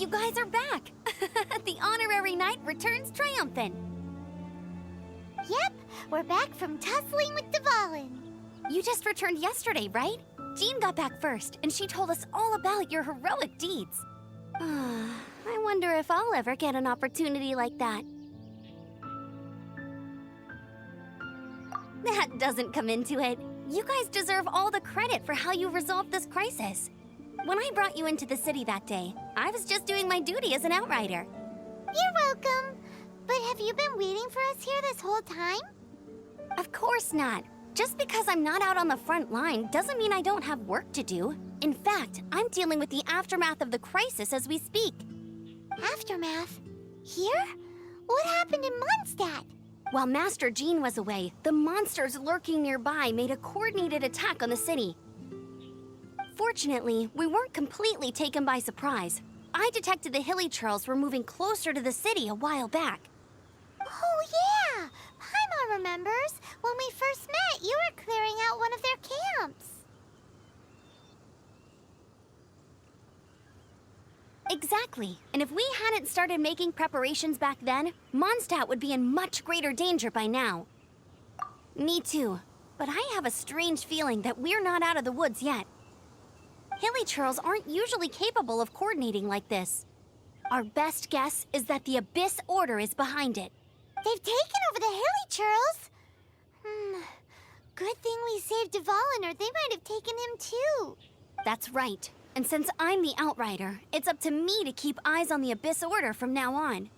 You guys are back! The honorary knight returns triumphant! Yep, we're back from tussling with Dvalin. You just returned yesterday, right? Jean got back first, and she told us all about your heroic deeds. I wonder if I'll ever get an opportunity like that. That doesn't come into it. You guys deserve all the credit for how you resolved this crisis. When I brought you into the city that day, I was just doing my duty as an outrider. You're welcome. But have you been waiting for us here this whole time? Of course not. Just because I'm not out on the front line doesn't mean I don't have work to do. In fact, I'm dealing with the aftermath of the crisis as we speak. Aftermath? Here? What happened in Mondstadt? While Master Jean was away, the monsters lurking nearby made a coordinated attack on the city. Fortunately, we weren't completely taken by surprise. I detected the Hilly Churls were moving closer to the city a while back. Oh yeah! Paimon remembers. When we first met, you were clearing out one of their camps. Exactly. And if we hadn't started making preparations back then, Mondstadt would be in much greater danger by now. Me too. But I have a strange feeling that we're not out of the woods yet. Hilly Churls aren't usually capable of coordinating like this. Our best guess is that the Abyss Order is behind it. They've taken over the Hilly Churls? Good thing we saved Dvalin, or they might have taken him too. That's right. And since I'm the Outrider, it's up to me to keep eyes on the Abyss Order from now on.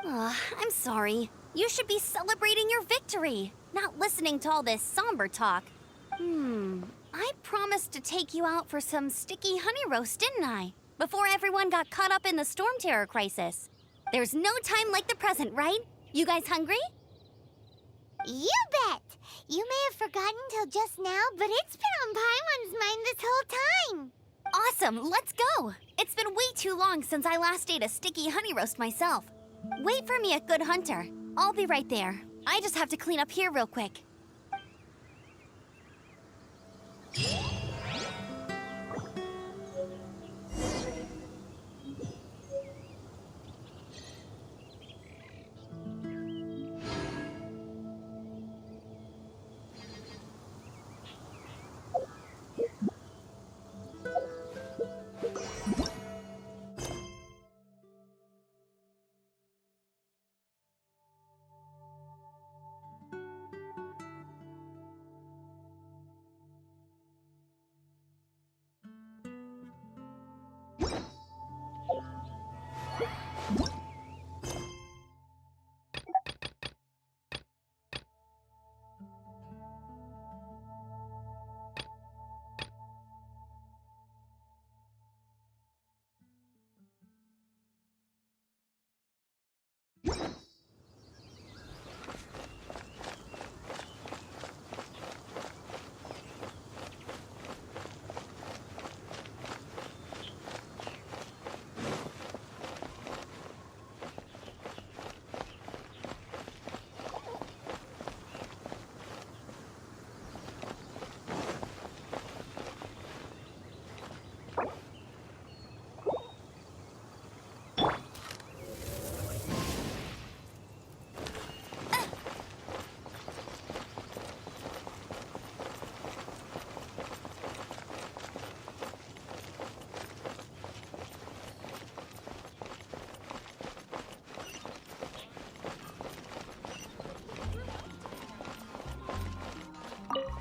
I'm sorry. You should be celebrating your victory, not listening to all this somber talk. I promised to take you out for some sticky honey roast, didn't I? Before everyone got caught up in the Storm Terror crisis. There's no time like the present, right? You guys hungry? You bet! You may have forgotten till just now, but it's been on Paimon's mind this whole time. Awesome, let's go! It's been way too long since I last ate a sticky honey roast myself. Wait for me at Good Hunter. I'll be right there. I just have to clean up here real quick.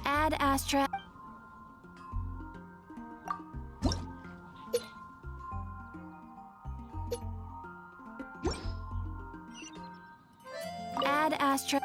Ad Astra. Ad Astra.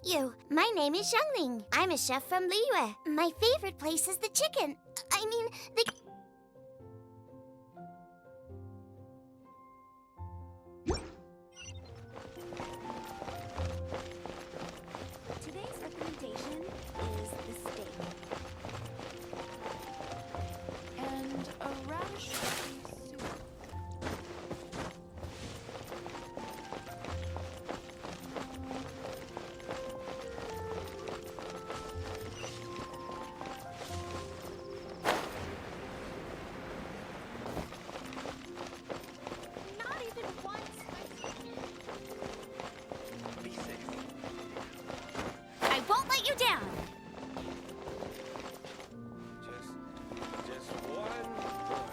you. My name is Xiangling. I'm a chef from Liyue. My favorite place is the chicken. I mean, the... Today's recommendation is the steak. And a radish soup. Not even once. Be safe. I won't let you down. Just one more.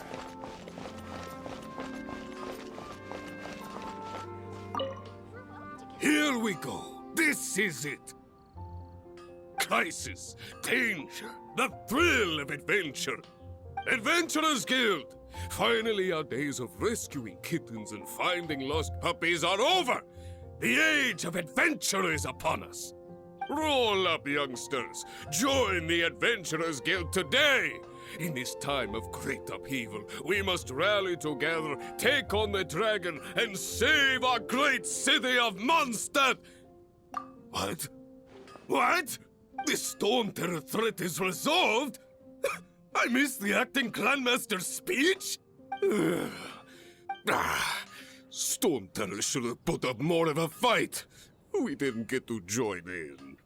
Here we go. This is it. Crisis, danger, the thrill of adventure. Adventurers Guild. Finally, our days of rescuing kittens and finding lost puppies are over. The age of adventure is upon us. Roll up, youngsters. Join the Adventurers Guild today. In this time of great upheaval, we must rally together, take on the dragon, and save our great city of Mondstadt. What? What? The Storm Terror threat is resolved? I missed the acting clanmaster's speech? Storm Terror should have put up more of a fight. We didn't get to join in.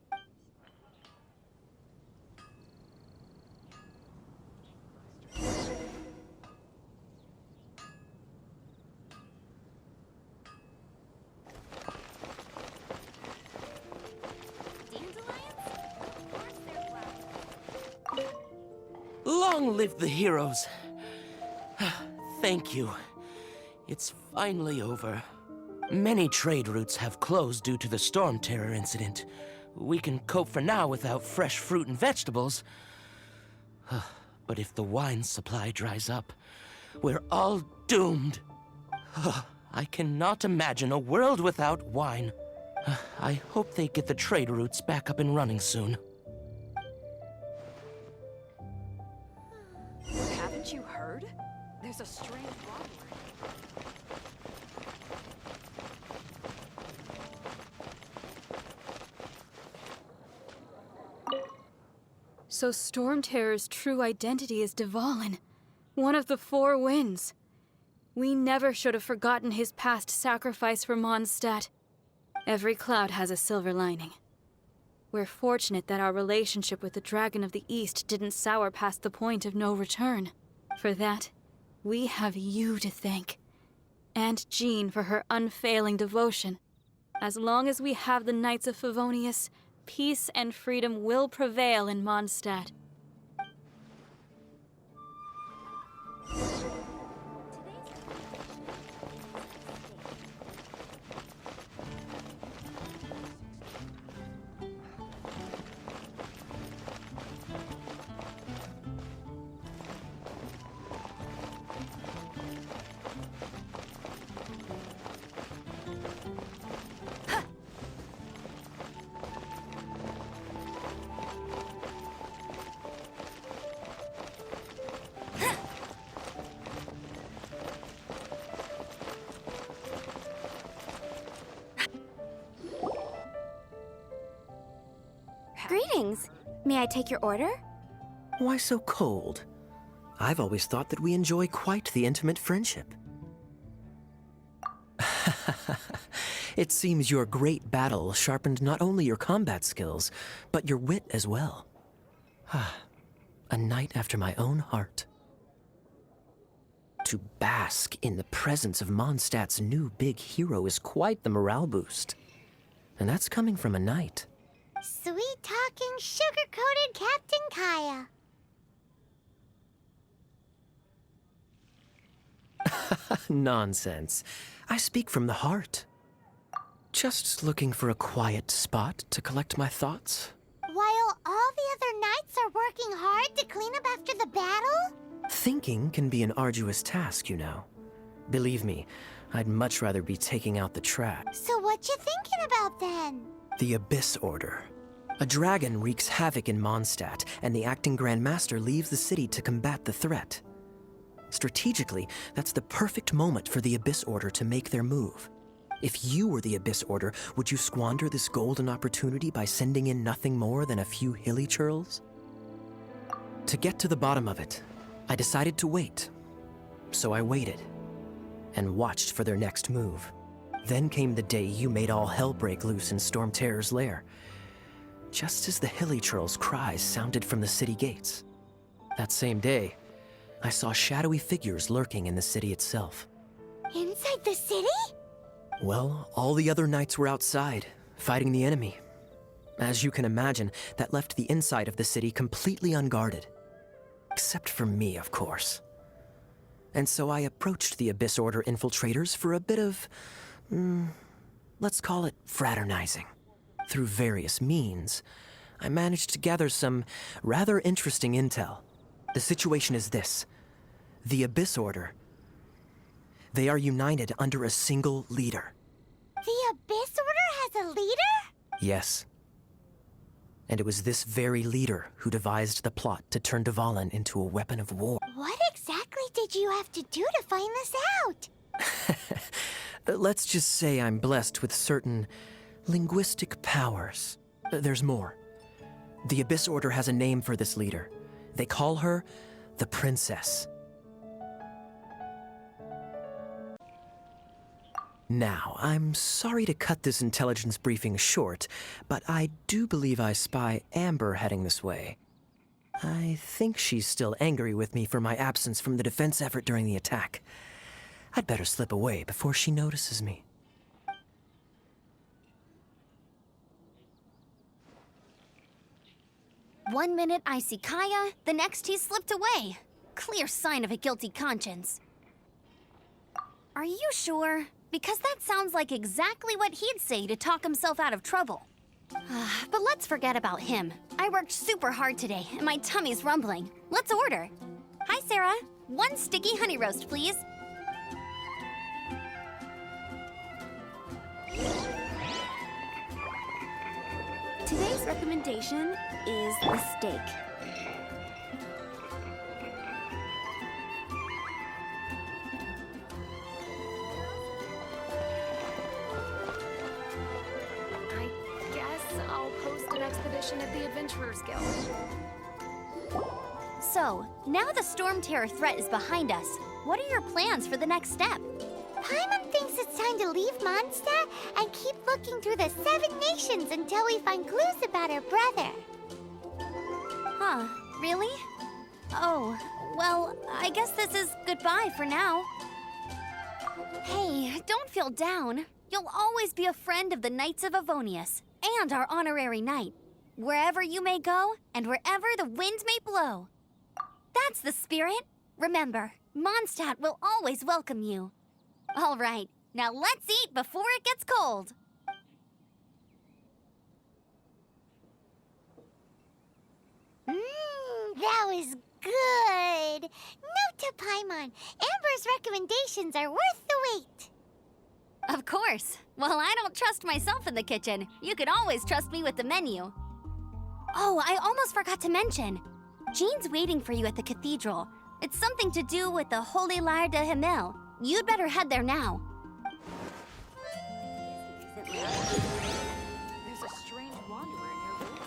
Long live the heroes. Thank you. It's finally over. Many trade routes have closed due to the Storm Terror incident. We can cope for now without fresh fruit and vegetables. But if the wine supply dries up, we're all doomed. I cannot imagine a world without wine. I hope they get the trade routes back up and running soon. Haven't you heard? There's a strange robbery. So Storm Terror's true identity is Dvalin, one of the Four Winds. We never should have forgotten his past sacrifice for Mondstadt. Every cloud has a silver lining. We're fortunate that our relationship with the Dragon of the East didn't sour past the point of no return. For that, we have you to thank. And Jean for her unfailing devotion. As long as we have the Knights of Favonius, peace and freedom will prevail in Mondstadt. Greetings. May I take your order? Why so cold? I've always thought that we enjoy quite the intimate friendship. It seems your great battle sharpened not only your combat skills, but your wit as well. A knight after my own heart. To bask in the presence of Mondstadt's new big hero is quite the morale boost. And that's coming from a knight. Sweet-talking, sugar-coated Captain Kaya. Nonsense. I speak from the heart. Just looking for a quiet spot to collect my thoughts. While all the other knights are working hard to clean up after the battle? Thinking can be an arduous task, you know. Believe me, I'd much rather be taking out the trash. So what you thinking about then? The Abyss Order. A dragon wreaks havoc in Mondstadt, and the acting Grand Master leaves the city to combat the threat. Strategically, that's the perfect moment for the Abyss Order to make their move. If you were the Abyss Order, would you squander this golden opportunity by sending in nothing more than a few hilly churls? To get to the bottom of it, I decided to wait. So I waited, and watched for their next move. Then came the day you made all hell break loose in Storm Terror's lair. Just as the hilly churls' cries sounded from the city gates. That same day, I saw shadowy figures lurking in the city itself. Inside the city? Well, all the other knights were outside, fighting the enemy. As you can imagine, that left the inside of the city completely unguarded. Except for me, of course. And so I approached the Abyss Order infiltrators for a bit of, let's call it fraternizing. Through various means, I managed to gather some rather interesting intel. The situation is this. The Abyss Order, they are united under a single leader. The Abyss Order has a leader? Yes. And it was this very leader who devised the plot to turn Dvalin into a weapon of war. What exactly did you have to do to find this out? Let's just say I'm blessed with certain linguistic powers. There's more. The Abyss Order has a name for this leader. They call her the Princess. Now, I'm sorry to cut this intelligence briefing short, but I do believe I spy Amber heading this way. I think she's still angry with me for my absence from the defense effort during the attack. I'd better slip away before she notices me. One minute I see Kaya, the next he slipped away. Clear sign of a guilty conscience. Are you sure? Because that sounds like exactly what he'd say to talk himself out of trouble. But let's forget about him. I worked super hard today, and my tummy's rumbling. Let's order. Hi, Sarah. 1 sticky honey roast, please. Today's recommendation is the steak. I guess I'll post an expedition at the Adventurers Guild. So, now the Storm Terror threat is behind us. What are your plans for the next step? Paimon thinks it's time to leave Mondstadt and keep looking through the 7 nations until we find clues about her brother. Huh, really? Oh, well, I guess this is goodbye for now. Hey, don't feel down. You'll always be a friend of the Knights of Avonius, and our honorary knight. Wherever you may go, and wherever the wind may blow. That's the spirit. Remember, Mondstadt will always welcome you. All right, now let's eat before it gets cold. That was good. Note to Paimon, Amber's recommendations are worth the wait. Of course. Well, I don't trust myself in the kitchen. You can always trust me with the menu. Oh, I almost forgot to mention. Jean's waiting for you at the cathedral. It's something to do with the Holy Lyre de Himmel. You'd better head there now. There's a strange wanderer in your room.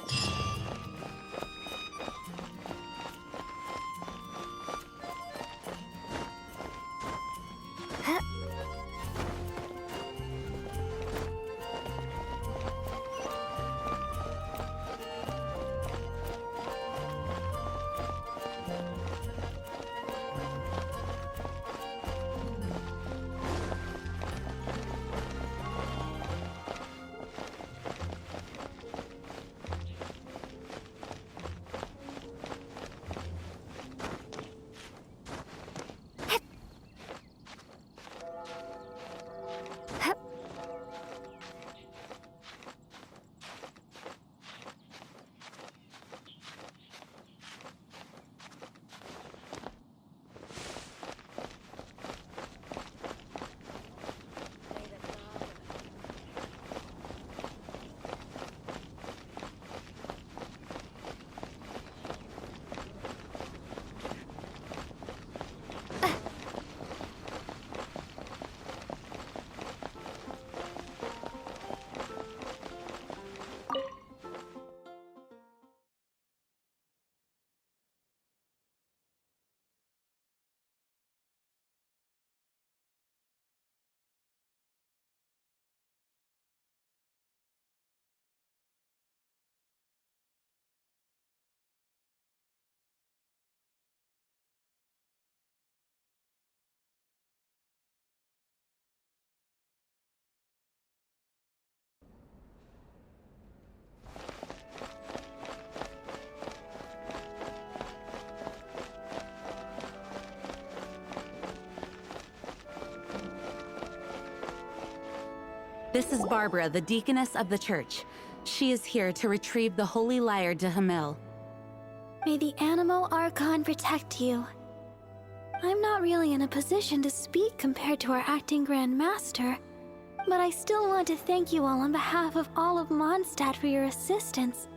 This is Barbara, the deaconess of the church. She is here to retrieve the Holy Lyre to Hamil. May the Animo Archon protect you. I'm not really in a position to speak compared to our acting Grand Master, but I still want to thank you all on behalf of all of Mondstadt for your assistance.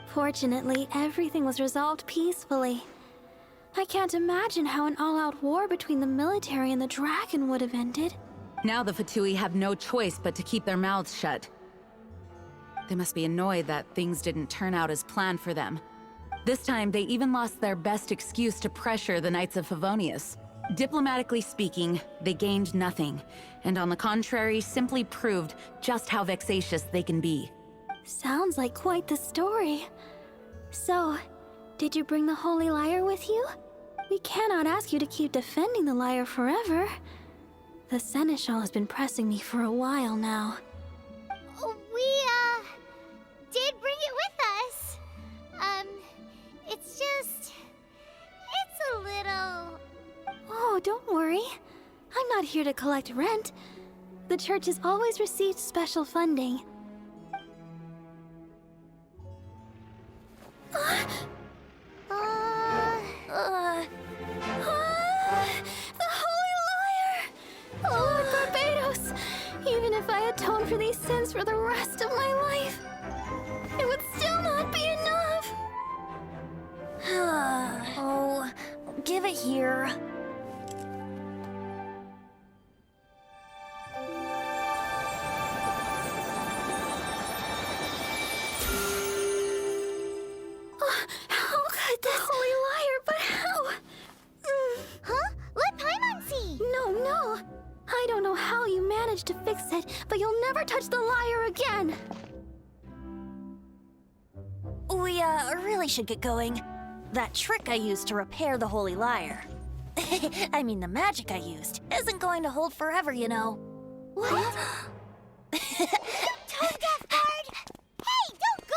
Fortunately, everything was resolved peacefully. I can't imagine how an all-out war between the military and the dragon would have ended. Now the Futui have no choice but to keep their mouths shut. They must be annoyed that things didn't turn out as planned for them. This time, they even lost their best excuse to pressure the Knights of Favonius. Diplomatically speaking, they gained nothing, and on the contrary, simply proved just how vexatious they can be. Sounds like quite the story. So, did you bring the Holy Lyre with you? We cannot ask you to keep defending the lyre forever. The Seneschal has been pressing me for a while now. We, did bring it with us. It's just... it's a little... Oh, don't worry. I'm not here to collect rent. The church has always received special funding. The Holy Lyre! Lord Barbados! Even if I atone for these sins for the rest of my life, it would still not be enough! Oh, give it here. How could this Holy Lyre, but how? Huh? Let Paimon see! No. I don't know how you managed to fix it, but you'll never touch the lyre again! We, really should get going. That trick I used to repair the Holy Lyre. I mean, the magic I used isn't going to hold forever, you know. What? Tone deaf guard! Hey, don't go!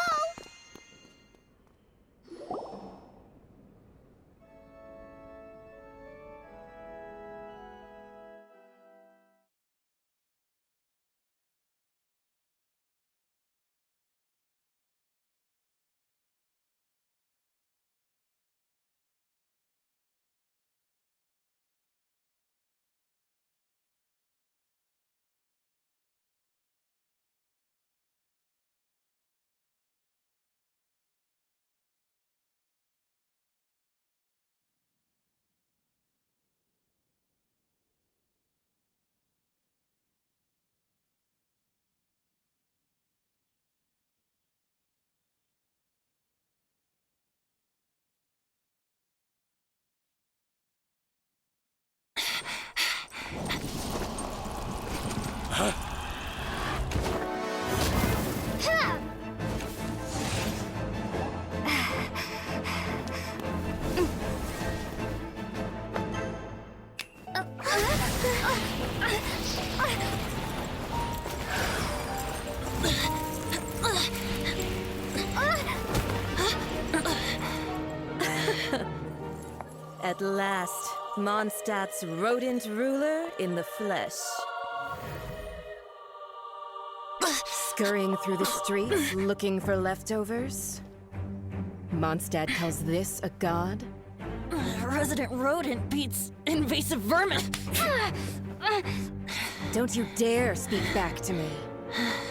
At last, Mondstadt's rodent ruler in the flesh. Scurrying through the streets, looking for leftovers? Mondstadt calls this a god? Resident rodent beats invasive vermin. Don't you dare speak back to me,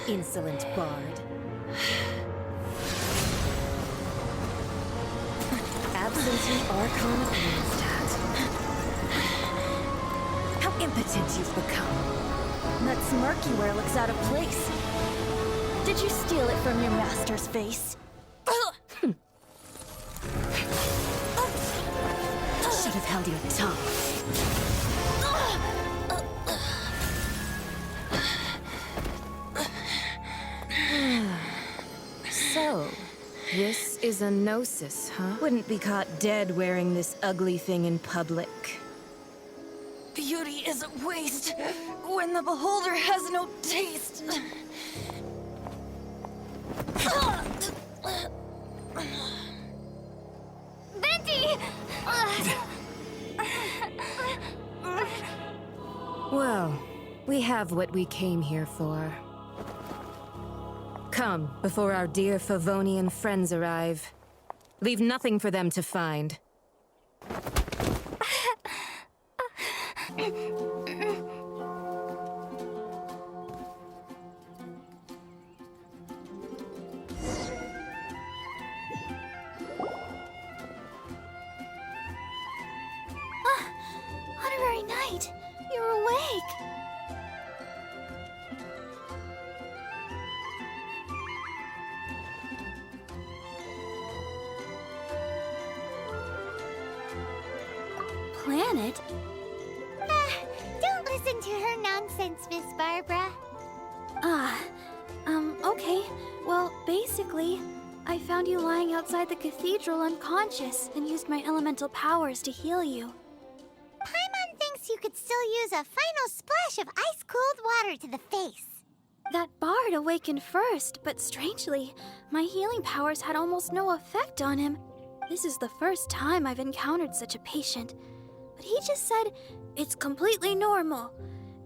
insolent bard. Absentee Archon of Mondstadt. How impotent you've become. That smirk you wear looks out of place. Did you steal it from your master's face? Should have held your tongue. So, this is a Gnosis, huh? Wouldn't be caught dead wearing this ugly thing in public. Beauty is a waste when the beholder has no taste. Venti! Well, we have what we came here for. Come, before our dear Favonian friends arrive. Leave nothing for them to find. Honorary Knight, you're awake. Planet? Don't listen to her nonsense, Miss Barbara. Okay. Well, basically, I found you lying outside the cathedral unconscious and used my elemental powers to heal you. Paimon thinks you could still use a final splash of ice-cold water to the face. That bard awakened first, but strangely, my healing powers had almost no effect on him. This is the first time I've encountered such a patient. But he just said, it's completely normal,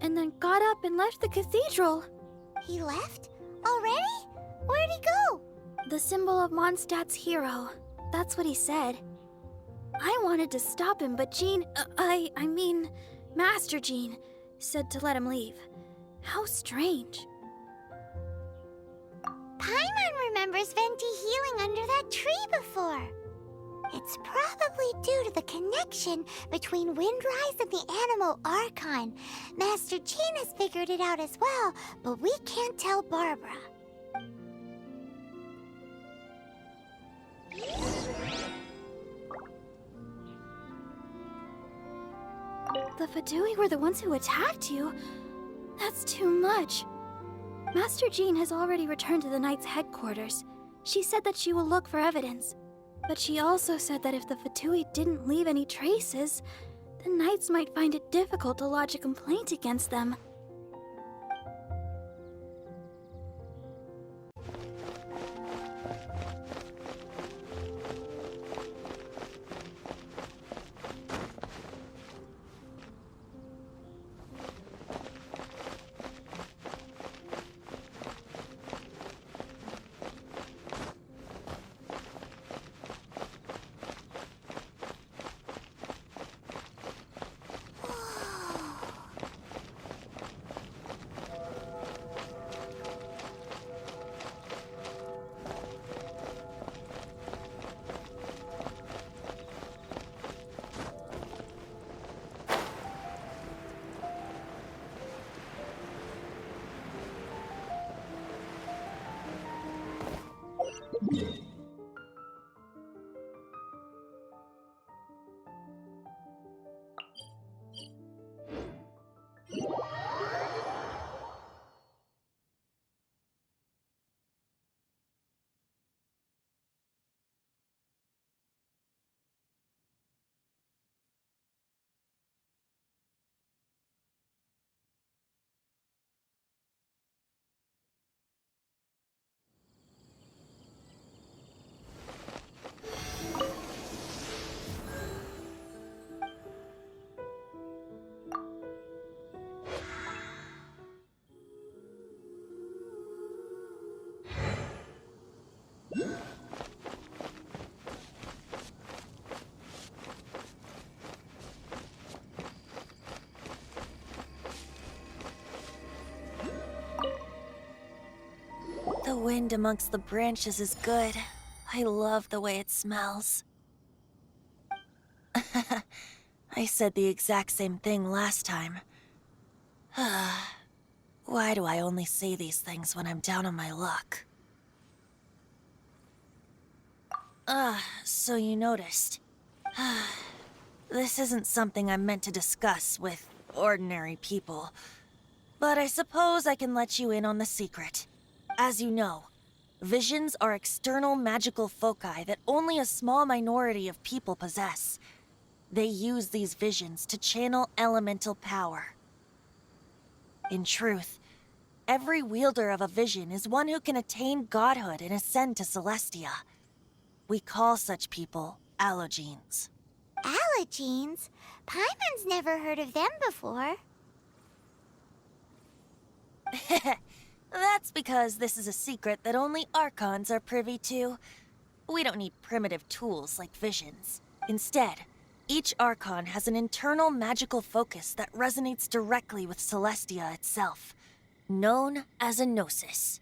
and then got up and left the cathedral. He left? Already? Where'd he go? The symbol of Mondstadt's hero. That's what he said. I wanted to stop him, but Master Jean, said to let him leave. How strange. Paimon remembers Venti healing under that tree before. It's probably due to the connection between Windrise and the Animal Archon. Master Jean has figured it out as well, but we can't tell Barbara. The Futui were the ones who attacked you? That's too much. Master Jean has already returned to the Knight's headquarters. She said that she will look for evidence. But she also said that if the Futui didn't leave any traces, the Knights might find it difficult to lodge a complaint against them. The wind amongst the branches is good. I love the way it smells. I said the exact same thing last time. Why do I only say these things when I'm down on my luck? So you noticed. This isn't something I'm meant to discuss with ordinary people. But I suppose I can let you in on the secret. As you know, visions are external magical foci that only a small minority of people possess. They use these visions to channel elemental power. In truth, every wielder of a vision is one who can attain godhood and ascend to Celestia. We call such people allogenes. Allogenes? Paimon's never heard of them before. That's because this is a secret that only Archons are privy to. We don't need primitive tools like visions. Instead, each Archon has an internal magical focus that resonates directly with Celestia itself, known as a Gnosis.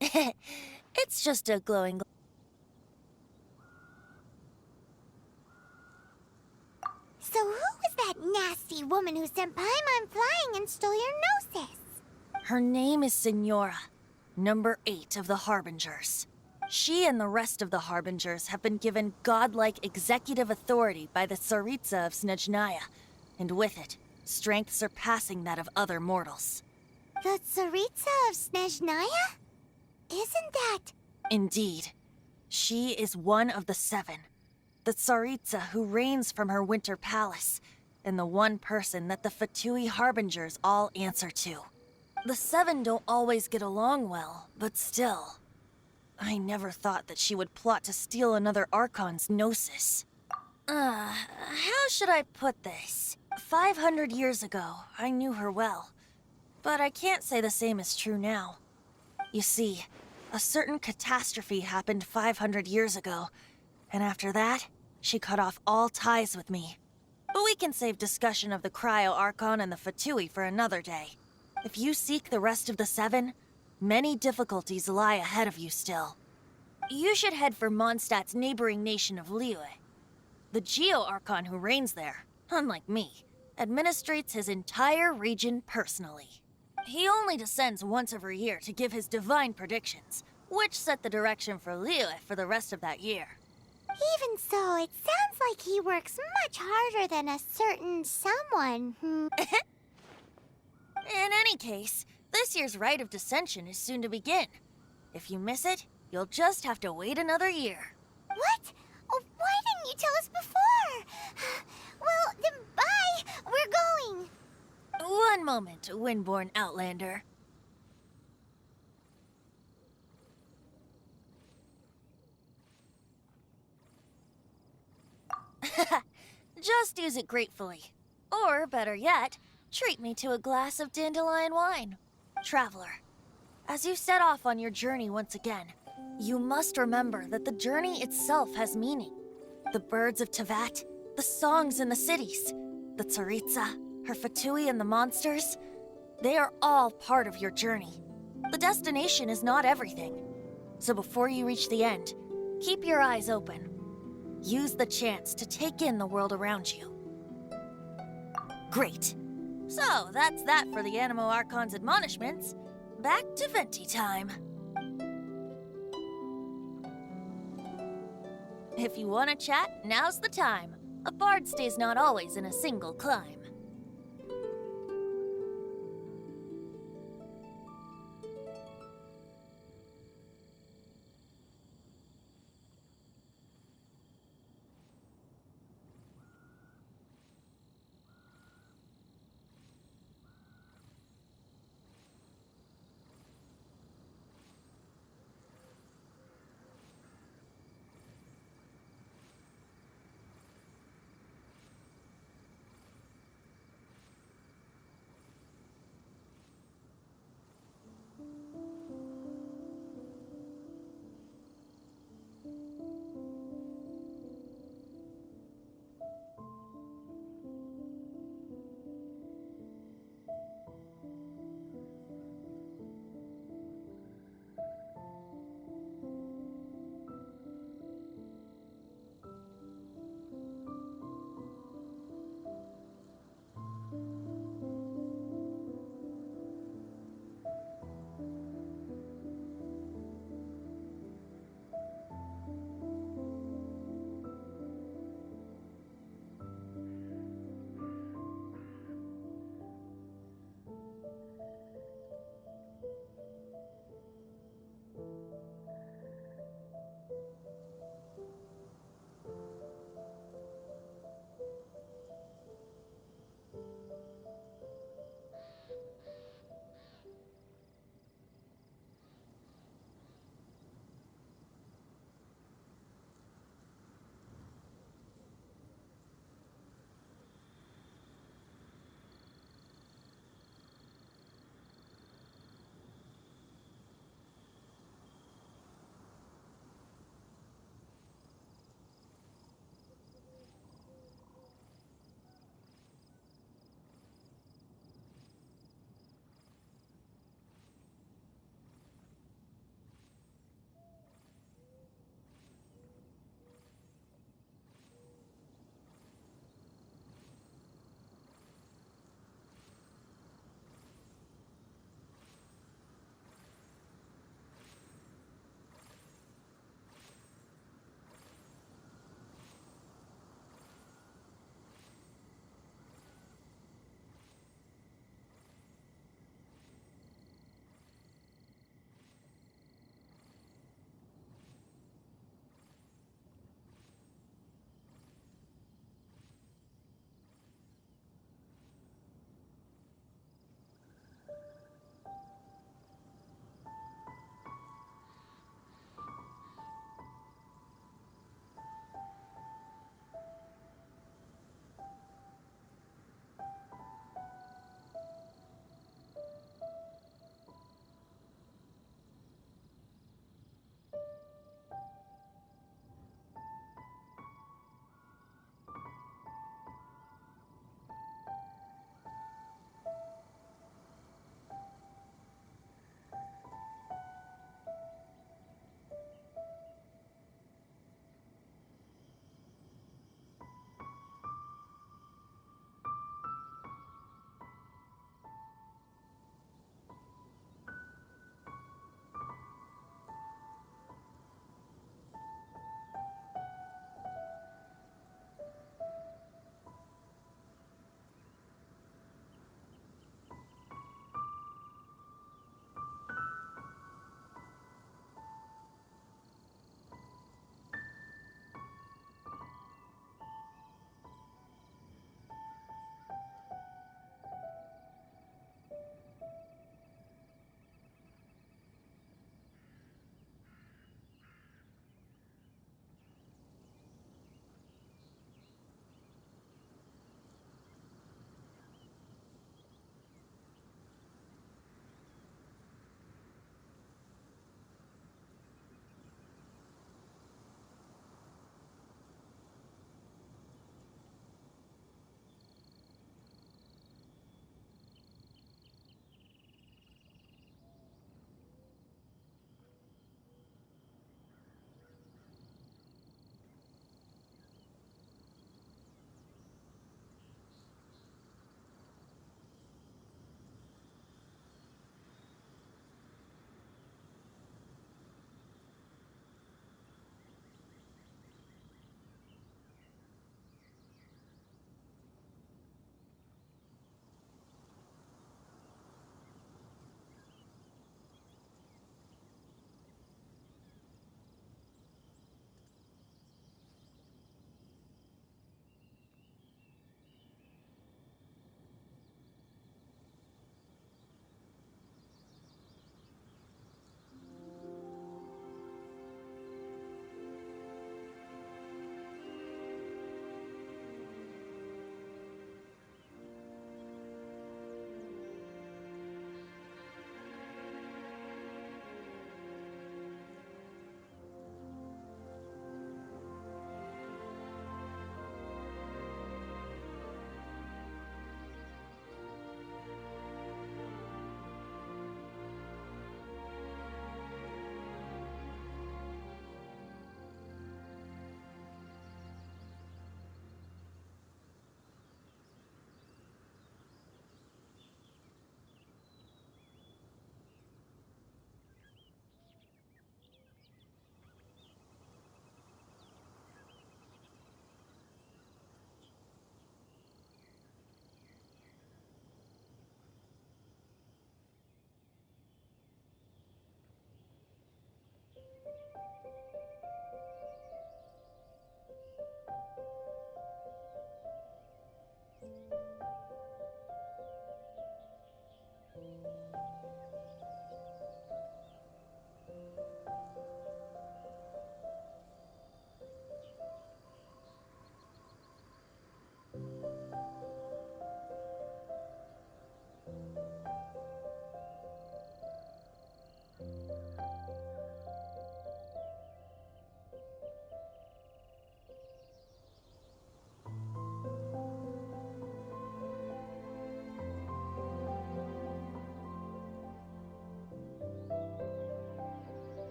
It's just a glowing... So who was that nasty woman who sent Paimon flying and stole your Gnosis? Her name is Signora, number 8 of the Harbingers. She and the rest of the Harbingers have been given godlike executive authority by the Tsaritsa of Snezhnaya, and with it, strength surpassing that of other mortals. The Tsaritsa of Snezhnaya? Isn't that... Indeed. She is one of the 7. The Tsaritsa who reigns from her winter palace, and the one person that the Futui Harbingers all answer to. The 7 don't always get along well, but still... I never thought that she would plot to steal another Archon's Gnosis. How should I put this? 500 years ago, I knew her well. But I can't say the same is true now. You see, a certain catastrophe happened 500 years ago, and after that, she cut off all ties with me. But we can save discussion of the Cryo Archon and the Futui for another day. If you seek the rest of the 7, many difficulties lie ahead of you still. You should head for Mondstadt's neighboring nation of Liyue. The Geo-Archon who reigns there, unlike me, administrates his entire region personally. He only descends once every year to give his divine predictions, which set the direction for Liyue for the rest of that year. Even so, it sounds like he works much harder than a certain someone who... In any case, this year's Rite of Descension is soon to begin. If you miss it, you'll just have to wait another year. What? Oh, why didn't you tell us before? Well, then bye! We're going! One moment, Windborn Outlander. Just use it gratefully. Or, better yet, treat me to a glass of dandelion wine. Traveler, as you set off on your journey once again, you must remember that the journey itself has meaning. The birds of Teyvat, the songs in the cities, the Tsaritsa, her Futui and the monsters, they are all part of your journey. The destination is not everything. So before you reach the end, keep your eyes open. Use the chance to take in the world around you. Great. So, that's that for the Animo Archon's admonishments. Back to Venti time. If you want to chat, now's the time. A bard stays not always in a single clime.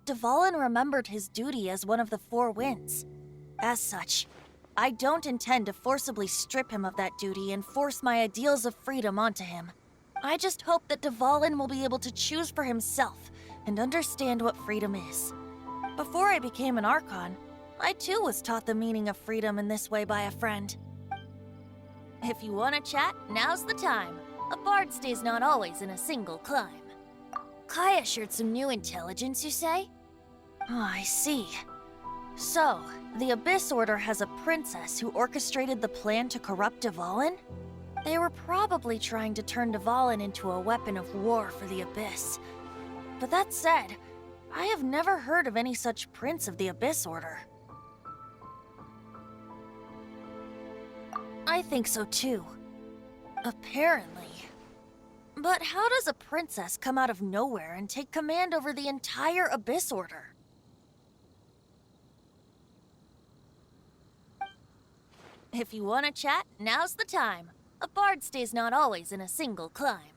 Dvalin remembered his duty as one of the Four Winds. As such, I don't intend to forcibly strip him of that duty and force my ideals of freedom onto him. I just hope that Dvalin will be able to choose for himself and understand what freedom is. Before I became an Archon, I too was taught the meaning of freedom in this way by a friend. If you want to chat, now's the time. A bard stays not always in a single climb. Kaya shared some new intelligence, you say? Oh, I see. So, the Abyss Order has a princess who orchestrated the plan to corrupt Dvalin? They were probably trying to turn Dvalin into a weapon of war for the Abyss. But that said, I have never heard of any such prince of the Abyss Order. I think so too. Apparently. But how does a princess come out of nowhere and take command over the entire Abyss Order? If you want to chat, now's the time. A bard stays not always in a single climb.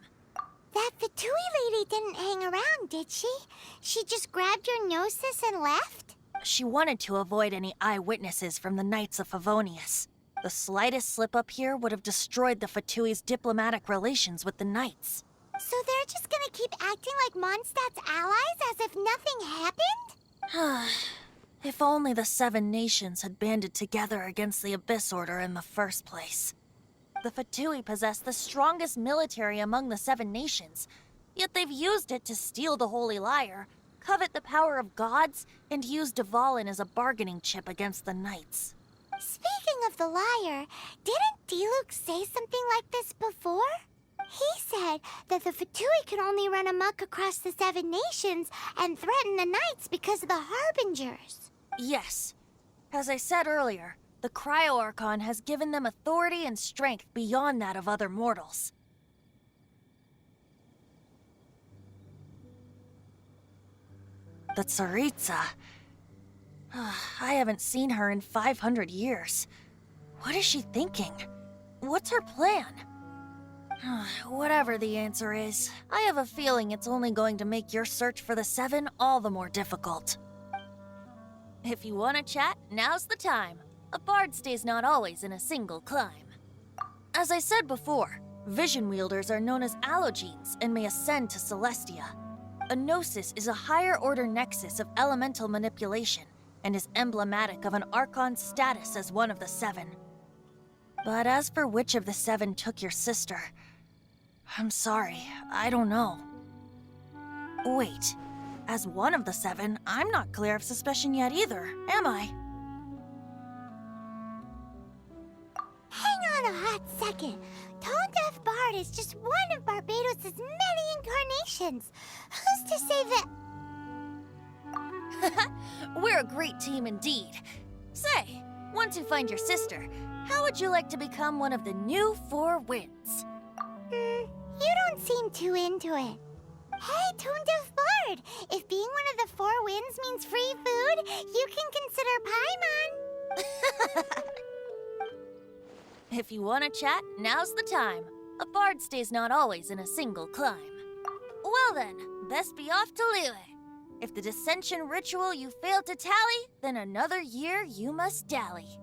That Futui lady didn't hang around, did she? She just grabbed your Gnosis and left? She wanted to avoid any eyewitnesses from the Knights of Favonius. The slightest slip-up here would have destroyed the Futui's diplomatic relations with the Knights. So they're just gonna keep acting like Mondstadt's allies as if nothing happened? If only the Seven Nations had banded together against the Abyss Order in the first place. The Futui possess the strongest military among the Seven Nations, yet they've used it to steal the Holy Lyre, covet the power of gods, and use Dvalin as a bargaining chip against the Knights. Speaking of the lyre, didn't Diluc say something like this before? He said that the Futui can only run amok across the Seven Nations and threaten the Knights because of the Harbingers. Yes. As I said earlier, the Cryo-Archon has given them authority and strength beyond that of other mortals. The Tsaritsa. I haven't seen her in 500 years. What is she thinking? What's her plan? Whatever the answer is, I have a feeling it's only going to make your search for the Seven all the more difficult. If you want to chat, now's the time. A bard stays not always in a single climb. As I said before, vision wielders are known as allogenes and may ascend to Celestia. A Gnosis is a higher-order nexus of elemental manipulation and is emblematic of an Archon's status as one of the Seven. But as for which of the Seven took your sister, I'm sorry, I don't know. Wait, as one of the Seven, I'm not clear of suspicion yet either, am I? Hang on a hot second. Tone Deaf Bard is just one of Barbados' many incarnations. Who's to say that... We're a great team indeed. Say, once you find your sister, how would you like to become one of the new Four Winds? You don't seem too into it. Hey, Tone Deaf Bard! If being one of the Four Winds means free food, you can consider Paimon. If you want to chat, now's the time. A bard stays not always in a single climb. Well then, best be off to Liyue. If the dissension ritual you failed to tally, then another year you must dally.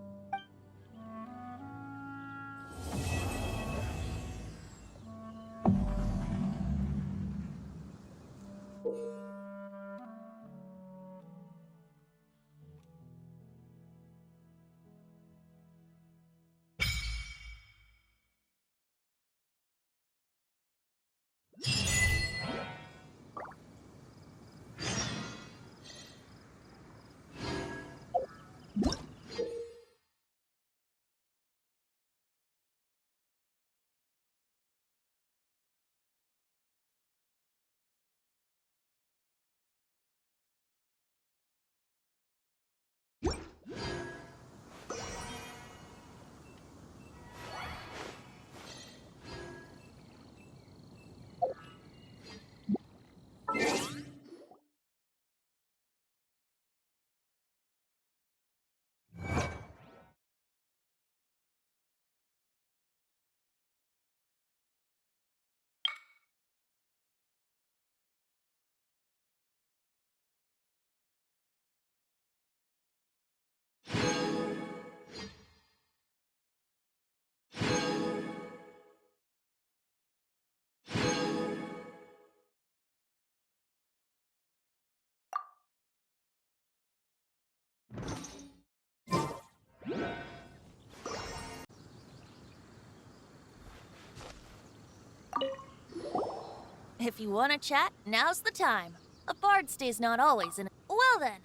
If you want to chat, now's the time. A bard stays not always in. Well then.